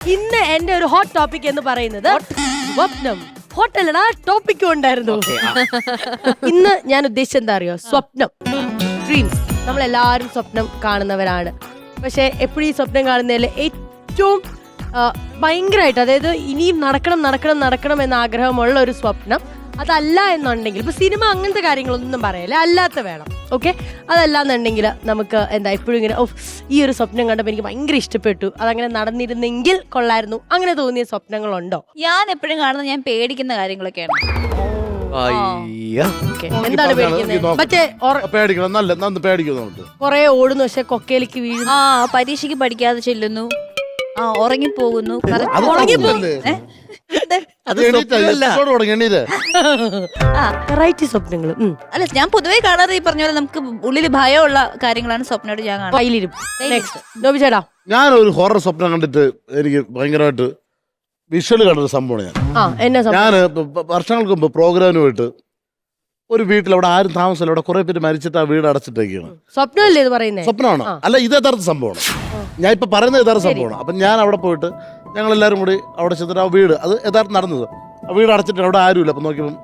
ഇന്ന് എന്റെ ഒരു ഹോട്ട് ടോപ്പിക് എന്ന് പറയുന്നത് സ്വപ്നം. ഹോട്ടലടാ ടോപ്പിക്കും ഉണ്ടായിരുന്നു. ഇന്ന് ഞാൻ ഉദ്ദേശിച്ചത് എന്താ അറിയോ? സ്വപ്നം, ഡ്രീംസ്. നമ്മളെല്ലാവരും സ്വപ്നം കാണുന്നവരാണ്. പക്ഷെ എപ്പോഴും ഈ സ്വപ്നം കാണുന്നതിൽ ഏറ്റവും ഭയങ്കരമായിട്ട്, അതായത് ഇനിയും നടക്കണം എന്ന ആഗ്രഹമുള്ള ഒരു സ്വപ്നം അതല്ല എന്നുണ്ടെങ്കിൽ, ഇപ്പൊ സിനിമ അങ്ങനത്തെ കാര്യങ്ങളൊന്നും പറയല്ലേ, അല്ലാത്ത വേണം. ഓക്കെ, അതല്ലാന്നുണ്ടെങ്കിൽ നമുക്ക് എന്താ എപ്പോഴും ഇങ്ങനെ ഈ ഒരു സ്വപ്നം കണ്ടപ്പോൾ എനിക്ക് ഭയങ്കര ഇഷ്ടപ്പെട്ടു, അതങ്ങനെ നടന്നിരുന്നെങ്കിൽ കൊള്ളായിരുന്നു, അങ്ങനെ തോന്നിയ സ്വപ്നങ്ങളുണ്ടോ? ഞാൻ എപ്പോഴും കാണുന്നത് ഞാൻ പേടിക്കുന്ന കാര്യങ്ങളൊക്കെയാണ്. എന്താണ് പേടിക്കുന്നത്? മറ്റേ കൊറേ ഓടുന്നു പക്ഷെ കൊക്കയിലേക്ക് വീഴുന്നു, പരീക്ഷയ്ക്ക് പഠിക്കാതെ ചെല്ലുന്നു, ഉറങ്ങിപ്പോകുന്നു. സ്വപ്നങ്ങൾ അല്ല, ഞാൻ പൊതുവെ കാണാറ് ഈ പറഞ്ഞ പോലെ നമുക്ക് ഉള്ളിൽ ഭയമുള്ള കാര്യങ്ങളാണ് സ്വപ്നമായിട്ട് ഞാൻ കാണുന്നത്. ഞാനൊരു ഹൊറർ സ്വപ്നം കണ്ടിട്ട് എനിക്ക് ഭയങ്കരമായിട്ട് വിഷ്വൽ കണ്ടൊരു സംഭവമാണ്. ഞാൻ വർഷങ്ങൾക്ക് മുമ്പ് പ്രോഗ്രാമിന് പോയിട്ട് ഒരു വീട്ടിൽ, അവിടെ ആരും താമസമല്ല, അവിടെ കുറെ പേര് മരിച്ചിട്ട് ആ വീട് അടച്ചിട്ടേക്കാണ്. സ്വപ്നമല്ലേ ഇത് പറയുന്നത്? സ്വപ്നമാണ്, അല്ല ഇത് യഥാർത്ഥ സംഭവമാണ്. ഞാൻ ഇപ്പൊ പറയുന്നത് യഥാർത്ഥ സംഭവമാണ്. അപ്പം ഞാൻ അവിടെ പോയിട്ട് ഞങ്ങളെല്ലാവരും കൂടി അവിടെ ചെന്നിട്ട് ആ വീട്, അത് യഥാർത്ഥം നടന്നത്, ആ വീട് അടച്ചിട്ട് അവിടെ ആരുമില്ല. അപ്പം നോക്കിയപ്പം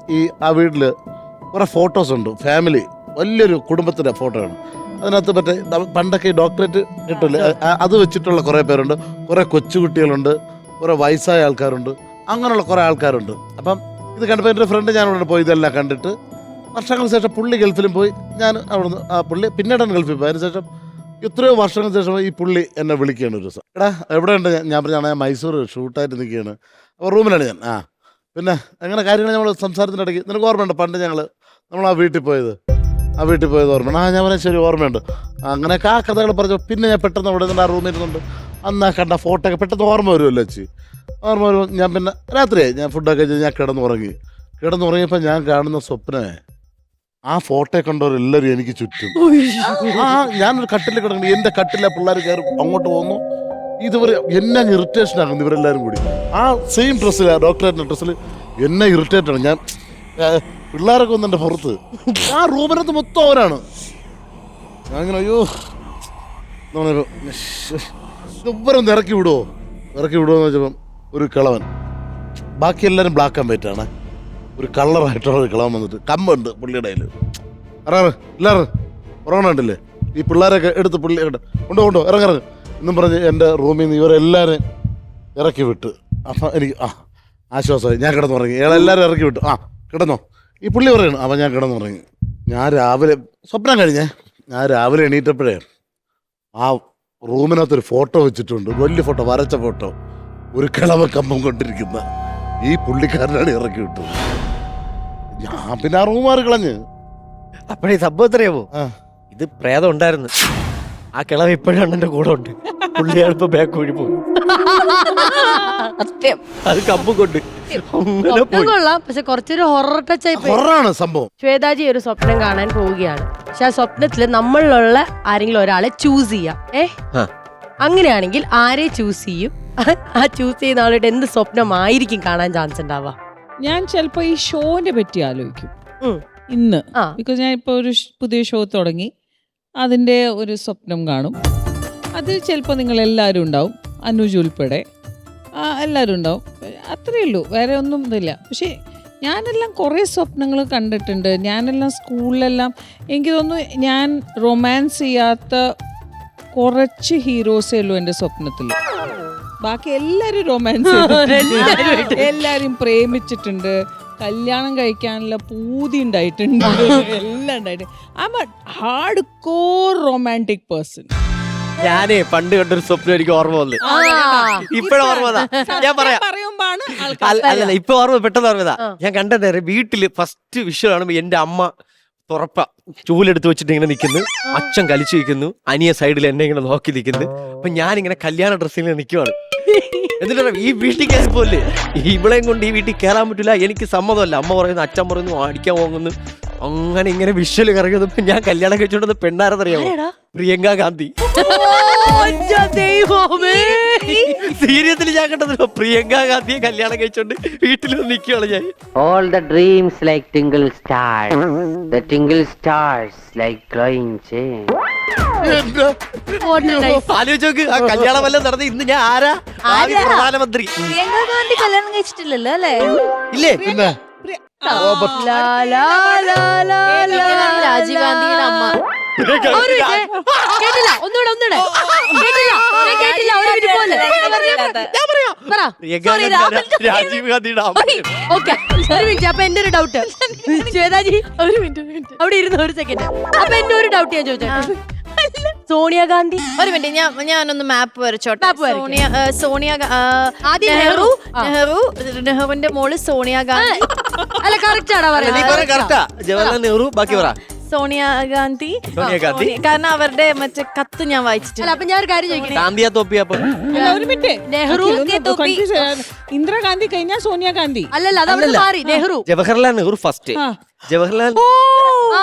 ആ വീട്ടില് കുറെ ഫോട്ടോസ് ഉണ്ട്, ഫാമിലി, വലിയൊരു കുടുംബത്തിന്റെ ഫോട്ടോ ആണ്. അതിനകത്ത് മറ്റേ പണ്ടൊക്കെ ഡോക്ടറേറ്റ് കിട്ടില്ലേ, അത് വെച്ചിട്ടുള്ള കുറെ പേരുണ്ട്, കുറെ കൊച്ചുകുട്ടികളുണ്ട്, കുറെ വയസ്സായ ആൾക്കാരുണ്ട്, അങ്ങനെയുള്ള കുറെ ആൾക്കാരുണ്ട്. അപ്പം ഇത് കണ്ടപ്പോൾ എൻ്റെ ഫ്രണ്ട് ഞാനിവിടെ പോയി ഇതെല്ലാം കണ്ടിട്ട്, വർഷങ്ങൾക്ക് ശേഷം പുള്ളി ഗൾഫിലും പോയി, ഞാൻ അവിടുന്ന് പുള്ളി പിന്നീടാണ് ഗൾഫിൽ പോയി. അതിനുശേഷം എത്രയോ വർഷങ്ങൾക്ക് ശേഷം ഈ പുള്ളി എന്നെ വിളിക്കുകയാണ് ഒരു ദിവസം. എടാ എവിടെയുണ്ട്? ഞാൻ പറഞ്ഞാൽ ഞാൻ മൈസൂർ ഷൂട്ടായിട്ട് നിൽക്കുകയാണ്. അപ്പോൾ റൂമിലാണ് ഞാൻ. പിന്നെ അങ്ങനെ കാര്യങ്ങൾ നമ്മൾ സംസാരത്തിൻ്റെ ഇടയ്ക്ക്, നിനക്ക് ഓർമ്മയുണ്ട് പണ്ട് നമ്മൾ ആ വീട്ടിൽ പോയത് ഓർമ്മയുണ്ട്? ഞാൻ പറഞ്ഞാൽ ശരി ഓർമ്മയുണ്ട്. അങ്ങനെയൊക്കെ ആ കഥകൾ പറഞ്ഞു. പിന്നെ ഞാൻ പെട്ടെന്ന് അവിടെ നിന്ന് ആ റൂമിൽ ഇരുന്നുണ്ട് അന്ന് കണ്ട ഫോട്ടോ ഒക്കെ പെട്ടെന്ന് ഓർമ്മ വരുമല്ലോ ചേച്ചി. ഓർമ്മ വരുമ്പോൾ ഞാൻ പിന്നെ രാത്രിയായി, ഞാൻ ഫുഡൊക്കെ കഴിച്ച് ഞാൻ കിടന്നുറങ്ങിയപ്പോൾ ഞാൻ കാണുന്ന സ്വപ്നമേ, ആ ഫോട്ടോ കണ്ടവരെല്ലാവരും എനിക്ക് ചുറ്റും. ഞാനൊരു കട്ടിൽ കിടക്കുന്നു, എൻ്റെ കട്ടിലെ പിള്ളേർ കയറി അങ്ങോട്ട് പോകുന്നു. ഇതുവരെ എന്നെ ഇറിറ്റേഷൻ ആകുന്നു ഇവരെല്ലാവരും കൂടി. ആ സെയിം ഡ്രസ്സിൽ, ആ ഡോക്ടറേറ്റിൻ്റെ ഡ്രസ്സിൽ എന്നെ ഇറിറ്റേറ്റാണ്. ഞാൻ പിള്ളേരൊക്കെ ഒന്നും എൻ്റെ പുറത്ത്, ആ റൂമിനകത്ത് മൊത്തം അവരാണ്. ഞാൻ ഇങ്ങനെ അയ്യോ ഇവരൊന്ന് ഇറക്കി വിടുമോ എന്ന് വെച്ചപ്പം ഒരു കിളവൻ, ബാക്കി എല്ലാവരും ബ്ലാക്ക് ആൻഡ് വൈറ്റ് ആണ്, ഒരു കളറായിട്ടുള്ള ഒരു കിളവൻ വന്നിട്ട് കമ്പുണ്ട് പുള്ളിയുടെ കയ്യിൽ. എല്ലാവരും ഉറങ്ങണുണ്ടല്ലേ, ഈ പിള്ളേരൊക്കെ എടുത്ത് പുള്ളി കൊണ്ടോ ഇറങ്ങി എന്നും പറഞ്ഞ് എൻ്റെ റൂമിൽ നിന്ന് ഇവരെല്ലാവരും ഇറക്കി വിട്ട്. അപ്പം എനിക്ക് ആശ്വാസമായി, ഞാൻ കിടന്നുറങ്ങി. എല്ലാവരും ഇറക്കി വിട്ടു. കിടന്നോ ഈ പുള്ളി പറയണം. അപ്പം ഞാൻ കിടന്നുറങ്ങി. ഞാൻ രാവിലെ സ്വപ്നം കഴിഞ്ഞേ, ഞാൻ രാവിലെ എണീറ്റപ്പോഴേ ആ റൂമിനകത്തൊരു ഫോട്ടോ വെച്ചിട്ടുണ്ട്, വലിയ ഫോട്ടോ, വരച്ച ഫോട്ടോ, ഒരു കിളവ കമ്പം കൊണ്ടിരിക്കുന്ന ഈ പുള്ളിക്കാരനാണ് ഇറക്കി വിട്ടത്. ഞാൻ പിന്നെ ആ റൂം മാറി കളഞ്ഞ്. അപ്പോഴേ സംഭവം അറിയാമോ, ഇത് പ്രേതം ഉണ്ടായിരുന്നു. ആ കിളവ് ഇപ്പോഴാണ് എൻ്റെ കൂടെ ഉണ്ട്. പുള്ളിയാണ് ഇപ്പൊ ബാക്ക് വഴി പോയി. അത് കമ്പ് കൊണ്ട് കൊള്ളാം. പക്ഷെ കുറച്ചൊരു ഹൊറർ ടച്ച് ആയി ഹൊററാണ് സംഭവം. ശ്വേതാജി ഒരു സ്വപ്നം കാണാൻ പോവുകയാണ്. പക്ഷെ ആ സ്വപ്നത്തില് നമ്മളിലുള്ള ആരെങ്കിലും ഒരാളെ ചൂസ് ചെയ്യാം. അങ്ങനെയാണെങ്കിൽ ആരെ ചൂസ് ചെയ്യും? ആ ചൂസ് ചെയ്യുന്ന ആളുടെ എന്ത് സ്വപ്നമായിരിക്കും കാണാൻ ചാൻസ് ഉണ്ടാവുക? ഞാൻ ചിലപ്പോ ഈ ഷോനെ പറ്റി ആലോചിക്കും ഇന്ന്. ബിക്കോസ് ഞാൻ ഇപ്പൊ ഒരു പുതിയ ഷോ തുടങ്ങി, അതിന്റെ ഒരു സ്വപ്നം കാണും. അത് ചിലപ്പോൾ നിങ്ങൾ എല്ലാവരും ഉണ്ടാവും, അനുജ് ഉൾപ്പെടെ എല്ലാവരും ഉണ്ടാവും. അത്രയേ ഉള്ളൂ, വേറെ ഒന്നും ഇതില്ല. പക്ഷേ ഞാനെല്ലാം കുറേ സ്വപ്നങ്ങൾ കണ്ടിട്ടുണ്ട്. ഞാനെല്ലാം സ്കൂളിലെല്ലാം എനിക്ക് തോന്നുന്നു ഞാൻ റൊമാൻസ് ചെയ്യാത്ത കുറച്ച് ഹീറോസേ ഉള്ളൂ എൻ്റെ സ്വപ്നത്തിൽ. ബാക്കി എല്ലാവരും റൊമാൻസ്, എല്ലാവരും പ്രേമിച്ചിട്ടുണ്ട്, കല്യാണം കഴിക്കാനുള്ള പൂതി ഉണ്ടായിട്ടുണ്ട്, എല്ലാം ഉണ്ടായിട്ടുണ്ട്. I M A hard core romantic person. ഞാനേ പണ്ട് കണ്ടൊരു സ്വപ്നം എനിക്ക് ഓർമ്മ വന്നു. ഇപ്പഴും ഓർമ്മ ഞാൻ പറയാം. അല്ലല്ല, ഇപ്പൊ ഓർമ്മ പെട്ടെന്ന് ഓർമ്മതാ. ഞാൻ കണ്ടത് വീട്ടില് ഫസ്റ്റ് വിഷ്വൽ കാണുമ്പോ എന്റെ അമ്മ തുറപ്പ ചൂലെടുത്ത് വെച്ചിട്ട് ഇങ്ങനെ നിൽക്കുന്നു, അച്ഛൻ കളിച്ചു നിൽക്കുന്നു, അനിയ സൈഡിൽ എന്നെ ഇങ്ങനെ നോക്കി നിൽക്കുന്നു. അപ്പൊ ഞാനിങ്ങനെ കല്യാണ ഡ്രസ്സിൽ നിൽക്കുവാണ്. എന്നിട്ട് ഈ വീട്ടിൽ കയറി പോലെ ഇവളെയും കൊണ്ട് ഈ വീട്ടിൽ കയറാൻ പറ്റില്ല, എനിക്ക് സമ്മതമല്ല. അമ്മ പറയുന്നു, അച്ഛൻ പറയുന്നു, അടിക്കാൻ പോകുന്നു. അങ്ങനെ ഇങ്ങനെ വിഷ്വൽ കറങ്ങുന്നപ്പോ ഞാൻ കല്യാണം കഴിച്ചോണ്ടത് പെണ്ണാരെന്നറിയാമോ? പ്രിയങ്ക ഗാന്ധി. സീരിയസിൽ ഞാൻ കണ്ടത് പ്രിയങ്ക ഗാന്ധിയെ കല്യാണം കഴിച്ചോണ്ട് വീട്ടിൽ നിൽക്കുകയാണ് ഞാൻ. All the dreams like tingle stars, the tingle stars like glowing chains. എന്റെ ആലോചിച്ച് നോക്ക്, ആ കല്യാണം വല്ലതും നടന്ന് ഇന്ന് ഞാൻ ആരാ ഭാവി പ്രധാനമന്ത്രി പ്രിയങ്ക ഗാന്ധി കല്യാണം കഴിച്ചിട്ടില്ലല്ലോ അല്ലേ? ഇല്ലേ? പിന്നെ ലാ, ലാ, ലാ, ലാ, ലാ. രാജീവ് ഗാന്ധിയുടെ അമ്മ. ഒരു മിനിറ്റ്. കേട്ടില്ല, ഒന്നുകൂടെ കേട്ടില്ല, ഞാൻ കേട്ടില്ല, ഒരു മിനിറ്റ് പോലെ. പറ. പ്രിയങ്ക ഗാന്ധി രാജീവ് ഗാന്ധിയുടെ അമ്മ. ഓക്കെ, ഒരു മിനിറ്റ്. അപ്പൊ എന്റെ ഒരു ഡൗട്ട്, ശ്വേതാജി ഒരു മിനിറ്റ് അവിടെ ഇരുന്ന് ഒരു സെക്കൻഡ്. അപ്പൊ എന്റെ ഒരു ഡൗട്ട് ഞാൻ ചോദിച്ചോട്ടെ, സോണിയാഗാന്ധി ഒരു മിനിറ്റ്, ഞാനൊന്ന് മാപ്പ് വരച്ചോട്ടെ. Map വരയ്ക്ക്. സോണിയ ആദ്യം നെഹ്റുവിന്റെ മോള് സോണിയാഗാന്ധി. അല്ല കറക്റ്റ് ആണോ നീ പറയുന്നത്? പറ കറക്റ്റാ. ജവഹർലാൽ നെഹ്റു, ബാക്കി പറ. സോണിയാഗാന്ധി. സോണിയാഗാന്ധി. കാരണം അവരുടെ മറ്റേ കത്ത് ഞാൻ വായിച്ചിട്ടുണ്ട്. അല്ല അപ്പൊ ഞാൻ ഒരു കാര്യം ചോദിക്കട്ടെ, ഗാന്ധിയാ തോപ്പിയാ അപ്പൊ അല്ല, ഒരു മിനിറ്റ്. നെഹ്റു Confuse ആയി. ഇന്ദിരാഗാന്ധി കഴിഞ്ഞാൽ സോണിയാഗാന്ധി. അല്ലല്ല അത് അവിടെ മാറി. നെഹ്റു ജവഹർലാൽ നെഹ്റു ഫസ്റ്റ്, ആ. ജവഹർലാൽ ആ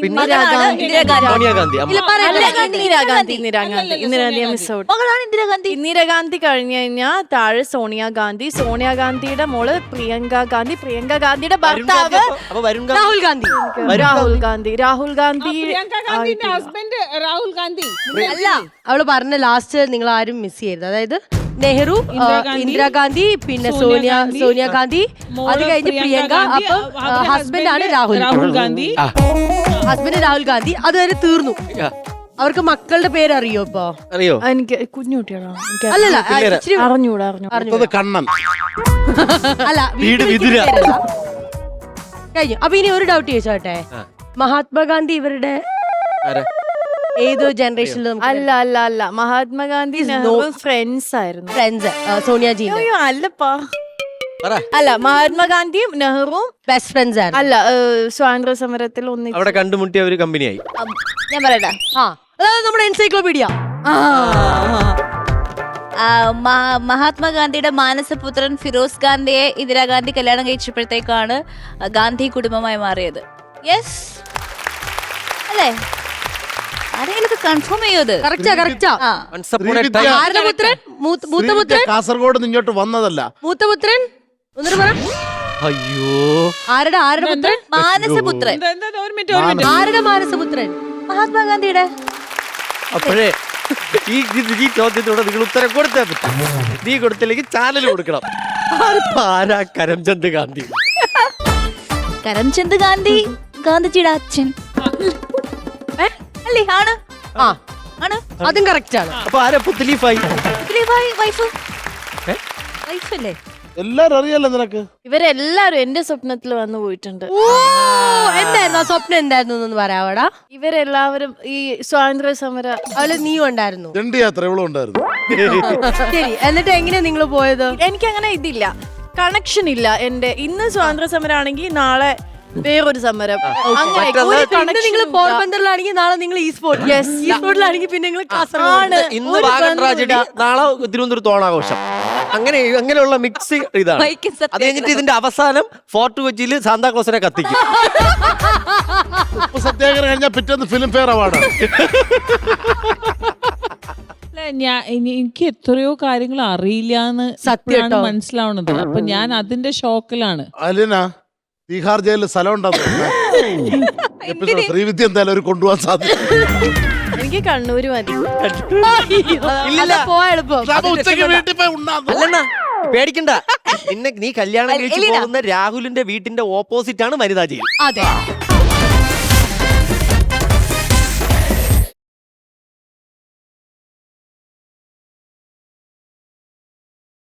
പിന്നെ ഇന്ദിരാഗാന്ധി. സോണിയാഗാന്ധി. ഇല്ല പറയല്ല. Indira Gandhi miss out. മകളാണ് ഇന്ദിരാഗാന്ധി. ഇന്ദിരാഗാന്ധി കഴിഞ്ഞു കഴിഞ്ഞാൽ താഴെ സോണിയാഗാന്ധി, സോണിയാഗാന്ധിയുടെ മോള് പ്രിയങ്ക ഗാന്ധി, പ്രിയങ്ക ഗാന്ധിയുടെ ഭർത്താവ് അപ്പൊ വരുൺ ഗാന്ധി. രാഹുൽ ഗാന്ധി. രാഹുൽ ഗാന്ധി പ്രിയങ്ക ഗാന്ധിന്റെ ഹസ്ബൻഡ് രാഹുൽ ഗാന്ധി. അല്ല അവള് പറഞ്ഞ ലാസ്റ്റ് നിങ്ങൾ ആരും മിസ് ചെയ്യരുത്. അതായത് നെഹ്റു, ഇന്ദിരാഗാന്ധി, പിന്നെ സോണിയാഗാന്ധി, അത് കഴിഞ്ഞ് പ്രിയങ്ക, അപ്പൊ ഹസ്ബൻഡ് ആണ് രാഹുൽ ഗാന്ധി. ഹസ്ബൻഡ് രാഹുൽ ഗാന്ധി. അതുവരെ തീർന്നു. ആ, അവർക്ക് മക്കളുടെ പേര് അറിയോ ഇപ്പൊ? അറിയോ? എനിക്ക് കുഞ്ഞുകുട്ടികളാണ്. അല്ലല്ല ഇച്ചിരി അറിഞ്ഞൂടാ. അടുത്തത് കണ്ണൻ. അല്ല വീട് വിതുര. പേരല്ല. കഴിഞ്ഞു. അപ്പൊ ഇനി ഒരു ഡൗട്ട് ചോദിച്ചോട്ടെ, ആ. മഹാത്മാഗാന്ധി ഇവരുടെ ആരാ? ഏതോ ജനറേഷനിൽ അല്ല മഹാത്മാഗാന്ധി ഫ്രണ്ട്സ് ആയിരുന്നു. ഫ്രണ്ട്സ് സോണിയാജി അയ്യോ അല്ലപ്പാ. പറ. അല്ല മഹാത്മാഗാന്ധിയും നെഹ്റുവും ബെസ്റ്റ് ഫ്രണ്ട്സ് ആണ്. അല്ല സ്വാതന്ത്ര്യ സമരത്തിൽ ഒന്നിച്ച്. അവിടെ കണ്ടുമുട്ടിയ ഒരു കമ്പനിയായി. ഞാൻ പറയട്ടെ. ആ അതായത് നമ്മുടെ എൻസൈക്ലോപീഡിയ. മഹാത്മാഗാന്ധിയുടെ മാനസപുത്രൻ ഫിറോസ് ഗാന്ധിയെ ഇന്ദിരാഗാന്ധി കല്യാണം കഴിച്ചപ്പോഴത്തേക്കാണ് ഗാന്ധി കുടുംബമായി മാറിയത്. യെസ് അല്ലേ? ആരെങ്കിലും കൺഫേം ചെയ്യത്? കറക്റ്റാ. Once upon a time. ആരുടെ പുത്രൻ? മൂത്തപുത്രൻ. കാസർഗോഡ് നിന്ന് ഇങ്ങോട്ട് വന്നതല്ല. മൂത്തപുത്രൻ ഒന്നിട്ട് പറ. അയ്യോ, ആരുടെ പുത്രൻ? മാനസപുത്രൻ. ഒരു മിനിറ്റ്. ആരുടെ മാനസപുത്രൻ? മഹാത്മാഗാന്ധിയുടെ. അപ്പോഴേ ഈ ചോദ്യത്തോടെ നിങ്ങൾ ഉത്തരം കൊടുത്തേ പറ്റും. നീ കൊടുത്തില്ലെങ്കിൽ ചാനൽ കൊടുക്കണം. ആരാ കരംചന്ദ് ഗാന്ധി? കരംചന്ദ് ഗാന്ധി ഗാന്ധിജിയുടെ അച്ഛൻ അല്ലേ? ആണ് ആ ആണ്. അതും കറക്റ്റ് ആണ്. അപ്പൊ ആരാ പുത്ലിഫായി? വൈഫ് ഏ? വൈഫല്ലേ? എല്ലാരും അറിയാലോ നിനക്ക്. ഇവരെല്ലാരും എന്റെ സ്വപ്നത്തിൽ വന്നു പോയിട്ടുണ്ട്. ഓ എന്തായിരുന്നു ആ സ്വപ്നം? എന്തായിരുന്നു എന്ന് പറയാവടാ. ഇവരെല്ലാവരും ഈ സ്വാതന്ത്ര്യ സമര അതില് നീ ഉണ്ടായിരുന്നു. ദണ്ഡി യാത്ര ഇവളും ഉണ്ടായിരുന്നു. ശരി, എന്നിട്ട് എങ്ങനെയാ നിങ്ങള് പോയത്? എനിക്ക് അങ്ങനെ ഇതില്ല, കണക്ഷൻ ഇല്ല. എന്റെ ഇന്ന് സ്വാതന്ത്ര്യ സമരമാണെങ്കിൽ നാളെ വേറൊരു സമരം. ഇന്ന് നിങ്ങൾ പോർബന്തറിലാണെങ്കിൽ നാളെ നിങ്ങൾ ഈ സ്പോർട്ടിലാണെങ്കിൽ പിന്നെ നിങ്ങൾ കാസർഗോഡ്. ഇന്ന് വാഗൺ ട്രാജഡി, നാളെ തിരുവനന്തപുരത്ത് ഓണാഘോഷം. അങ്ങനെയുള്ള മിക്സ് ഇതാണ്. അത് കഴിഞ്ഞിട്ട് ഇതിന്റെ അവസാനം ഫോർട്ട് കൊച്ചിയിൽ സാന്താക്ലോസിനെ കത്തിക്കും. ഉപ്പ് സത്യാഗ്രഹം കഴിഞ്ഞാൽ പിറ്റേന്ന് ഫിലിം ഫെയർ അവാർഡ്. എനിക്ക് എത്രയോ കാര്യങ്ങൾ അറിയില്ലാന്ന് സത്യം മനസ്സിലാവണത്. അപ്പൊ ഞാൻ അതിന്റെ ഷോക്കിലാണ്. അലിന തീഹാർ ജയിലിൽ സ്ഥലം ഉണ്ടാവും. ശ്രീവിദ്യ എന്തായാലും ഒരു കൊണ്ടുപോകാൻ സാധ്യത. എനിക്ക് കണ്ണൂര് മതി. പോവാ എളുപ്പം. ഉച്ചയ്ക്ക് വീട്ടിൽ പോയി ഉണ്ടാകും. അല്ലെന്നാ പേടിക്കണ്ട. നീ കല്യാണം കഴിച്ചു പോകുന്ന രാഹുലിന്റെ വീട്ടിന്റെ ഓപ്പോസിറ്റ് ആണ് വനിതാ ജയിൽ. അതെ